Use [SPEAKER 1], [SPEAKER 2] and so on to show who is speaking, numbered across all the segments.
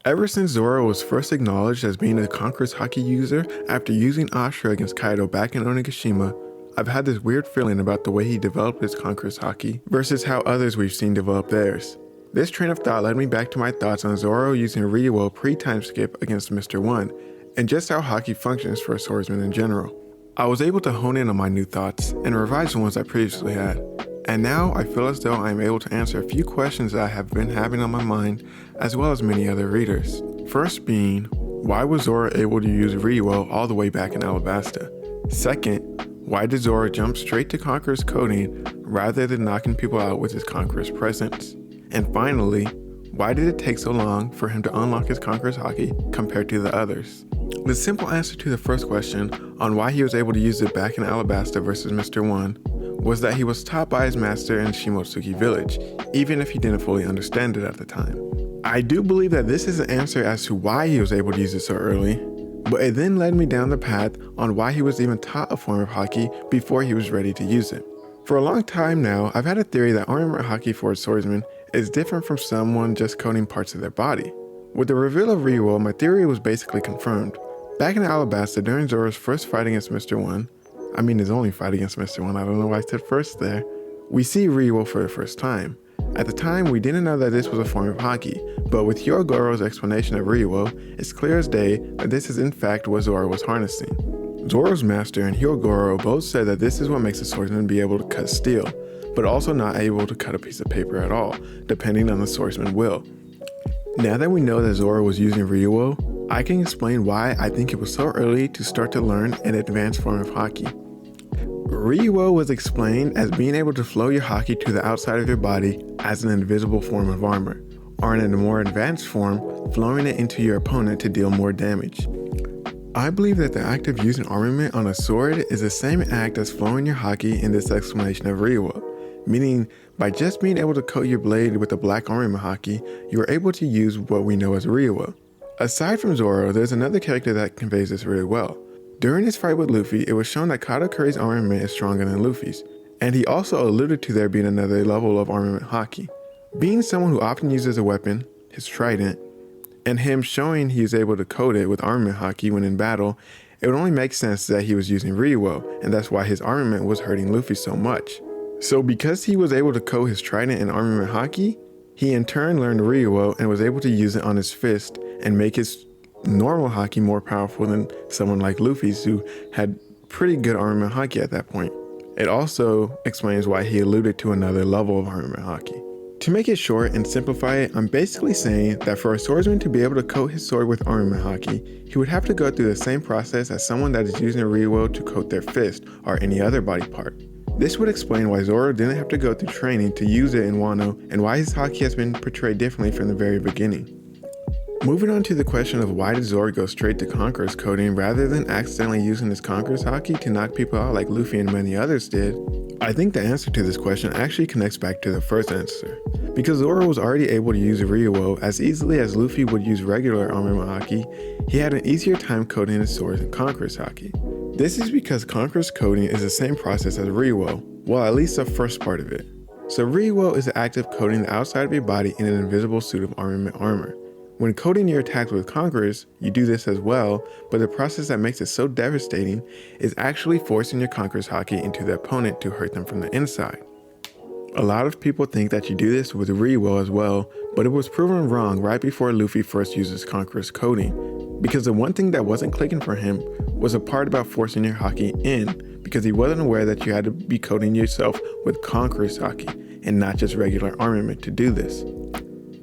[SPEAKER 1] Ever since Zoro was first acknowledged as being a Conqueror's Haki user after using Ashura against Kaido back in Onigashima, I've had this weird feeling about the way he developed his Conqueror's Haki versus how others we've seen develop theirs. This train of thought led me back to my thoughts on Zoro using Ryuo pre-time skip against Mr. 1, and just how Haki functions for a swordsman in general. I was able to hone in on my new thoughts and revise the ones I previously had. And now I feel as though I am able to answer a few questions that I have been having on my mind, as well as many other readers. First being, why was Zoro able to use Ryuo all the way back in Alabasta? Second, why did Zoro jump straight to Conqueror's coding rather than knocking people out with his Conqueror's presence? And finally, why did it take so long for him to unlock his Conqueror's Haki compared to the others? The simple answer to the first question on why he was able to use it back in Alabasta versus Mr. 1 was that he was taught by his master in Shimotsuki village, even if he didn't fully understand it at the time. I do believe that this is an answer as to why he was able to use it so early, but it then led me down the path on why he was even taught a form of Haki before he was ready to use it. For a long time now, I've had a theory that armament Haki for a swordsman is different from someone just coding parts of their body. With the reveal of Ryuo, my theory was basically confirmed. Back in Alabasta, during Zoro's first fight against Mr. 1, his only fight against Mr. 1, I don't know why I said first there, we see Ryuo for the first time. At the time, we didn't know that this was a form of Haki, but with Hyogoro's explanation of Ryuo, it's clear as day that this is in fact what Zoro was harnessing. Zoro's master and Hyogoro both said that this is what makes a swordsman be able to cut steel, but also not able to cut a piece of paper at all, depending on the swordsman's will. Now that we know that Zoro was using Ryuo, I can explain why I think it was so early to start to learn an advanced form of Haki. Ryuo was explained as being able to flow your Haki to the outside of your body as an invisible form of armor, or in a more advanced form, flowing it into your opponent to deal more damage. I believe that the act of using armament on a sword is the same act as flowing your Haki in this explanation of Ryuo, meaning by just being able to coat your blade with a black armament Haki, you are able to use what we know as Ryuo. Aside from Zoro, there's another character that conveys this really well. During his fight with Luffy, it was shown that Katakuri's armament is stronger than Luffy's, and he also alluded to there being another level of armament Haki. Being someone who often uses a weapon, his trident, and him showing he is able to coat it with armament Haki when in battle, it would only make sense that he was using Ryuo, and that's why his armament was hurting Luffy so much. So because he was able to coat his trident in armament Haki, he in turn learned Ryuo and was able to use it on his fist and make his normal Haki more powerful than someone like Luffy's, who had pretty good armament Haki at that point. It also explains why he alluded to another level of armament Haki. To make it short and simplify it, I'm basically saying that for a swordsman to be able to coat his sword with armament Haki, he would have to go through the same process as someone that is using a Ryuo to coat their fist or any other body part. This would explain why Zoro didn't have to go through training to use it in Wano, and why his Haki has been portrayed differently from the very beginning. Moving on to the question of why did Zoro go straight to Conqueror's coding rather than accidentally using his Conqueror's Haki to knock people out like Luffy and many others did, I think the answer to this question actually connects back to the first answer. Because Zoro was already able to use Ryuo as easily as Luffy would use regular armament Haki, he had an easier time coding his swords in Conqueror's Haki. This is because Conqueror's coding is the same process as Ryuo, well at least the first part of it. So Ryuo is the act of coating the outside of your body in an invisible suit of armament armor. When coating your attacks with Conquerors, you do this as well, but the process that makes it so devastating is actually forcing your Conqueror's Haki into the opponent to hurt them from the inside. A lot of people think that you do this with Ryuo as well, but it was proven wrong right before Luffy first uses Conqueror's coding, because the one thing that wasn't clicking for him was a part about forcing your Haki in, because he wasn't aware that you had to be coating yourself with Conqueror's Haki, and not just regular armament to do this.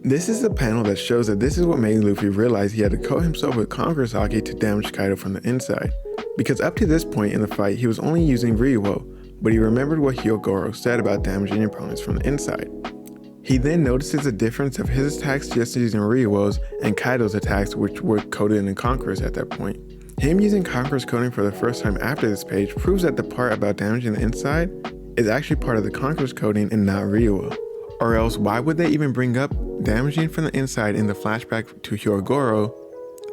[SPEAKER 1] This is the panel that shows that this is what made Luffy realize he had to coat himself with Conqueror's Haki to damage Kaido from the inside, because up to this point in the fight he was only using Ryuo, but he remembered what Hyogoro said about damaging opponents from the inside. He then notices the difference of his attacks just using Ryuo's and Kaido's attacks, which were coded in Conqueror's at that point. Him using Conqueror's coding for the first time after this page proves that the part about damaging the inside is actually part of the Conqueror's coding and not Ryuo. Or else why would they even bring up damaging from the inside in the flashback to Hyogoro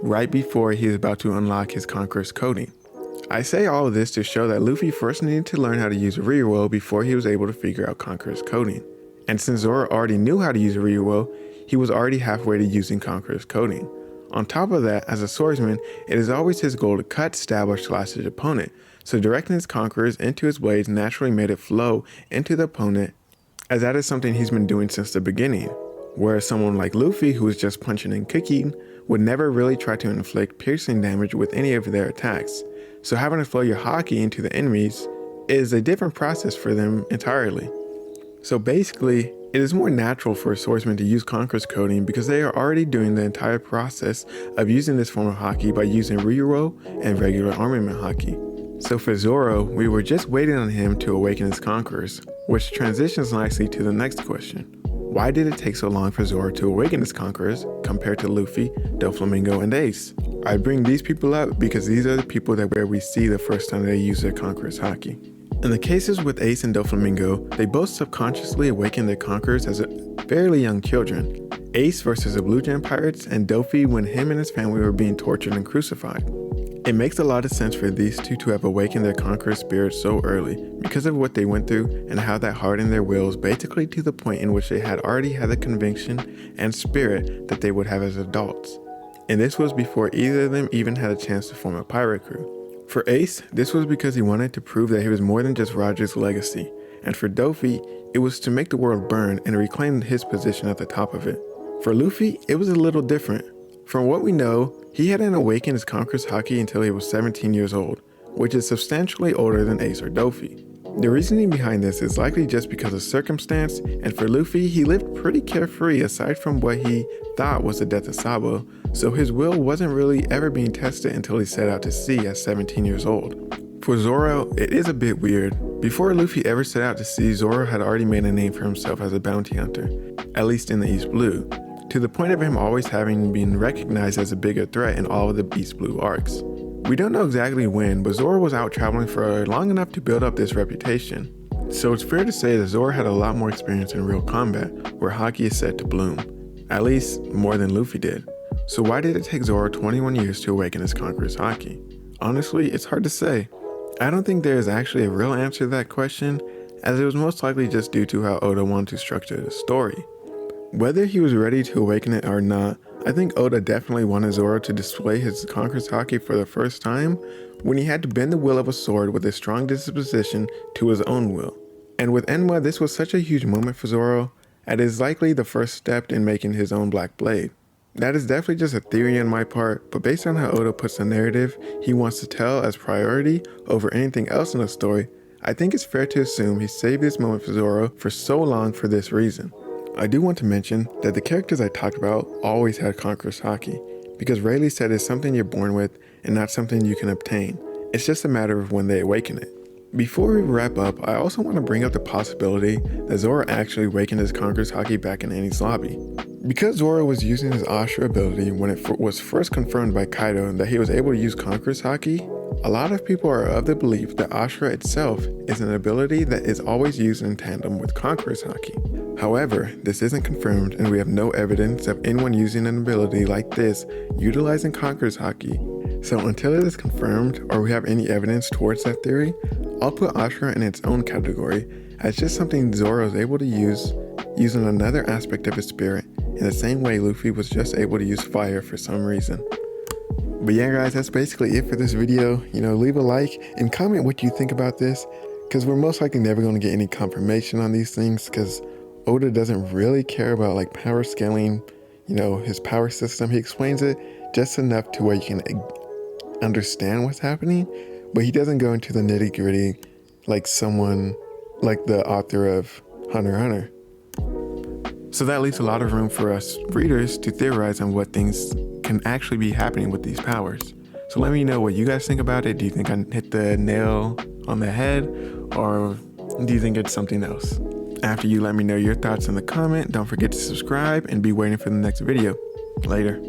[SPEAKER 1] right before he is about to unlock his Conqueror's coding? I say all of this to show that Luffy first needed to learn how to use Ryuo before he was able to figure out Conqueror's coding. And since Zoro already knew how to use Ryuo, he was already halfway to using Conqueror's coding. On top of that, as a swordsman, it is always his goal to cut, stab, or slash his opponent, so directing his conquerors into his blades naturally made it flow into the opponent, as that is something he's been doing since the beginning. Whereas someone like Luffy, who is just punching and kicking, would never really try to inflict piercing damage with any of their attacks. So having to flow your Haki into the enemies is a different process for them entirely. So basically, it is more natural for a swordsman to use Conqueror's coding because they are already doing the entire process of using this form of Haki by using Ryuo and regular armament Haki. So for Zoro, we were just waiting on him to awaken his conquerors, which transitions nicely to the next question. Why did it take so long for Zoro to awaken his conquerors compared to Luffy, Doflamingo, and Ace? I bring these people up because these are the people where we see the first time they use their conqueror's Haki. In the cases with Ace and Doflamingo, they both subconsciously awakened their conquerors as fairly young children. Ace versus the Blue Gem Pirates, and Dofi when him and his family were being tortured and crucified. It makes a lot of sense for these two to have awakened their conqueror spirit so early because of what they went through and how that hardened their wills basically to the point in which they had already had the conviction and spirit that they would have as adults. And this was before either of them even had a chance to form a pirate crew. For Ace, this was because he wanted to prove that he was more than just Roger's legacy, and for Dofi, it was to make the world burn and reclaim his position at the top of it. For Luffy, it was a little different. From what we know, he hadn't awakened his conqueror's Haki until he was 17 years old, which is substantially older than Ace or Dofi. The reasoning behind this is likely just because of circumstance, and for Luffy, he lived pretty carefree aside from what he thought was the death of Sabo, so his will wasn't really ever being tested until he set out to sea at 17 years old. For Zoro, it is a bit weird. Before Luffy ever set out to sea, Zoro had already made a name for himself as a bounty hunter, at least in the East Blue, to the point of him always having been recognized as a bigger threat in all of the East Blue arcs. We don't know exactly when, but Zoro was out traveling for long enough to build up this reputation. So it's fair to say that Zoro had a lot more experience in real combat, where Haki is said to bloom. At least, more than Luffy did. So why did it take Zoro 21 years to awaken his conqueror's Haki? Honestly, it's hard to say. I don't think there is actually a real answer to that question, as it was most likely just due to how Oda wanted to structure the story. Whether he was ready to awaken it or not, I think Oda definitely wanted Zoro to display his conqueror's Haki for the first time when he had to bend the will of a sword with a strong disposition to his own will. And with Enma, this was such a huge moment for Zoro, and is likely the first step in making his own black blade. That is definitely just a theory on my part, but based on how Oda puts the narrative he wants to tell as priority over anything else in the story, I think it's fair to assume he saved this moment for Zoro for so long for this reason. I do want to mention that the characters I talked about always had conqueror's Haki, because Rayleigh said it's something you're born with and not something you can obtain. It's just a matter of when they awaken it. Before we wrap up, I also want to bring up the possibility that Zoro actually awakened his conqueror's Haki back in Enies lobby. Because Zoro was using his Ashura ability when it was first confirmed by Kaido that he was able to use conqueror's Haki, a lot of people are of the belief that Ashura itself is an ability that is always used in tandem with conqueror's Haki. However, this isn't confirmed and we have no evidence of anyone using an ability like this utilizing conqueror's Haki. So until it is confirmed or we have any evidence towards that theory, I'll put Ashura in its own category as just something Zoro is able to use using another aspect of his spirit in the same way Luffy was just able to use fire for some reason. But yeah guys, that's basically it for this video. Leave a like and comment what you think about this, because we're most likely never going to get any confirmation on these things, because Oda doesn't really care about like power scaling, his power system. He explains it just enough to where you can understand what's happening, but he doesn't go into the nitty gritty like someone like the author of Hunter x Hunter. So that leaves a lot of room for us readers to theorize on what things can actually be happening with these powers. So let me know what you guys think about it. Do you think I hit the nail on the head, or do you think it's something else? After you let me know your thoughts in the comment, don't forget to subscribe and be waiting for the next video. Later.